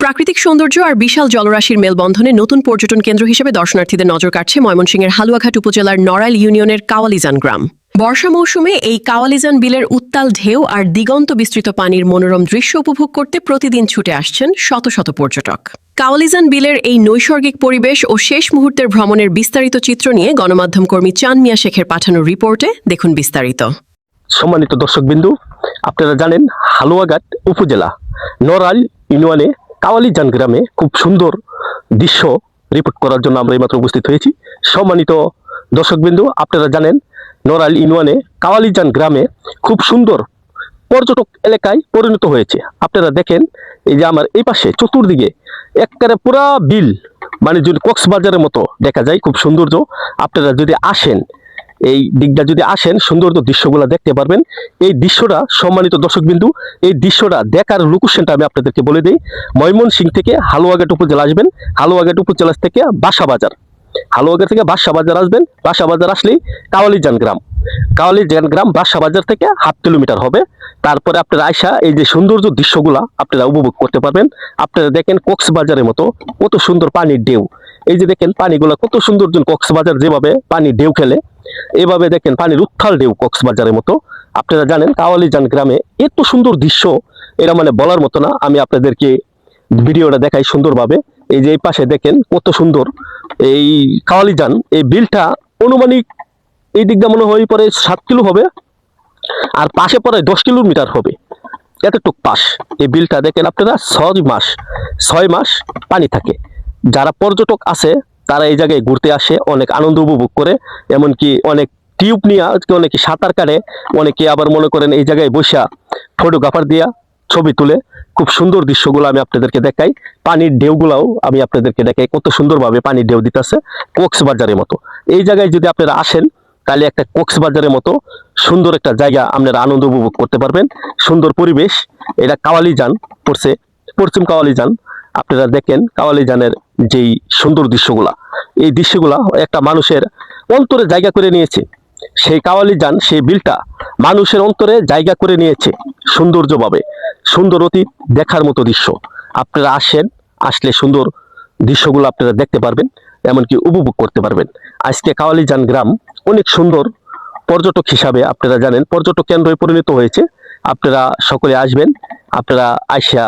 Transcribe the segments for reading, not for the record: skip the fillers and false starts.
প্রাকৃতিক সৌন্দর্য আর বিশাল জলরাশির মেলবন্ধনে নতুন পর্যটন কেন্দ্র হিসেবে দর্শনার্থীদের নজর কাটছে ময়মনসিংহের হালুয়াঘাট উপজেলার নড়াইল ইউনিয়নের কাওয়ালিজান গ্রাম। বর্ষা মৌসুমে এই কাওয়ালিজান বিলের উত্তাল ঢেউ আর দিগন্ত বিস্তৃত পানির মনোরম দৃশ্য উপভোগ করতে প্রতিদিন ছুটে আসছেন শত শত পর্যটক। কাওয়ালিজান বিলের এই নৈসর্গিক পরিবেশ ও শেষ মুহূর্তের ভ্রমণের বিস্তারিত চিত্র নিয়ে গণমাধ্যম কর্মী চান মিয়া শেখের পাঠানো রিপোর্টে দেখুন বিস্তারিত। সম্মানিত দর্শকবিন্দু, আপনারা জানেন হালুয়াঘাট উপজেলা নড়াইল ইউনিয়নে কাওয়ালিজান গ্রামে খুব সুন্দর দৃশ্য রিপোর্ট করার জন্য আমরা এইমাত্র উপস্থিত হয়েছি। সম্মানিত দর্শকবিন্দু, আপনারা জানেন নড়াইল ইউনিয়নে কাওয়ালিজান গ্রামে খুব সুন্দর পর্যটক এলাকায় পরিণত হয়েছে। আপনারা দেখেন, এই যে আমার এই পাশে চতুর্দিকে একবারে পুরা বিল, মানে যদি কক্সবাজারের মতো দেখা যায়, খুব সৌন্দর্য। আপনারা যদি আসেন, এই দিকটা যদি আসেন, সৌন্দর্য দৃশ্যগুলো দেখতে পারবেন। এই দৃশ্যটা, সম্মানিত দর্শকবিন্দু, এই দৃশ্যটা দেখার লোকেশনটা আমি আপনাদেরকে বলে দিই। ময়মনসিংহ থেকে হালুয়াঘাট উপজেলা আসবেন, হালুয়াঘাট উপজেলা থেকে বাসাবাজার, হালুয়াঘাট থেকে বাসাবাজার আসবেন। বাসাবাজার আসলেই কাওয়ালিজান গ্রাম, কাওয়ালিজান গ্রাম বাসাবাজার থেকে 1/2 কিলোমিটার হবে। তারপরে আপনারা আয়সা এই যে সৌন্দর্য দৃশ্যগুলা আপনারা উপভোগ করতে পারবেন। আপনারা দেখেন কক্সবাজারের মতো কত সুন্দর পানির ঢেউ, এই যে দেখেন পানিগুলা কত সুন্দর। কক্সবাজার যেভাবে পানির ঢেউ খেলে, এভাবে দেখেন পানির উত্থাল ঢেউ কক্সবাজারের মতো। আপনারা জানেন কাওয়ালিজান গ্রামে এত সুন্দর দৃশ্য, এরা মানে বলার মতো না। আমি আপনাদেরকে ভিডিওটা দেখাই সুন্দরভাবে। এই যে এই পাশে দেখেন কত সুন্দর এই কাওয়ালিজান, এই বিলটা অনুমানিক এই দিকটা মনে হয় পরে 7 কিলো হবে, আর পাশে পরে 10 কিলোমিটার হবে, এতটুক পাশ। এই বিলটা দেখেন আপনারা 6 মাস পানি থাকে। যারা পর্যটক আছে তারা এই জায়গায় ঘুরতে আসে, অনেক আনন্দ উপভোগ করে, এমনকি অনেক টিউব নিয়ে অনেকে সাঁতার কাটে, অনেকে আবার মনে করেন এই জায়গায় বসা ফটোগ্রাফার দিয়া ছবি তুলে। খুব সুন্দর দৃশ্যগুলো আমি আপনাদেরকে দেখাই। পানির ঢেউগুলাও আমি আপনাদেরকে দেখাই, কত সুন্দরভাবে পানির ঢেউ দিতেছে কক্সবাজারের মতো। এই জায়গায় যদি আপনারা আসেন, তাহলে একটা কক্সবাজারের মতো সুন্দর একটা জায়গা আপনারা আনন্দ উপভোগ করতে পারবেন। সুন্দর পরিবেশ। এটা কাওয়ালিজান পড়ছে, পশ্চিম কাওয়ালিজান। আপনারা দেখেন কাওয়ালিজানের যেই সুন্দর দৃশ্যগুলা, এই দৃশ্যগুলা একটা মানুষের অন্তরে জায়গা করে নিয়েছে। সেই কাওয়ালিজান, সেই বিলটা মানুষের অন্তরে জায়গা করে নিয়েছে সৌন্দর্যভাবে। সুন্দর অতীত দেখার মতো দৃশ্য। আপনারা আসেন, আসলে সুন্দর দৃশ্যগুলো আপনারা দেখতে পারবেন, এমনকি উপভোগ করতে পারবেন। আজকে কাওয়ালিজান গ্রাম অনেক সুন্দর পর্যটক হিসাবে, আপনারা জানেন, পর্যটক কেন্দ্রে পরিণত হয়েছে। আপনারা সকলে আসবেন, আপনারা আইসা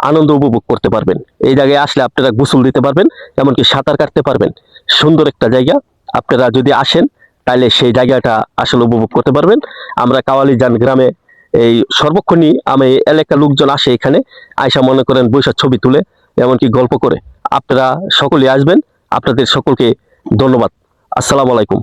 আনন্দ উপভোগ করতে পারবেন। এই জায়গায় আসলে আপনারা গোসল দিতে পারবেন, এমনকি সাঁতার কাটতে পারবেন। সুন্দর একটা জায়গা। আপনারা যদি আসেন, তাহলে সেই জায়গাটা আসলে উপভোগ করতে পারবেন। আমরা কাওয়ালিজান গ্রামে এই সর্বক্ষণই আমি এলাকার লোকজন আসে এখানে, আয়সা মনে করেন বৈশাখ ছবি তুলে, এমনকি গল্প করে। আপনারা সকলে আসবেন। আপনাদের সকলকে ধন্যবাদ। আসসালামু আলাইকুম।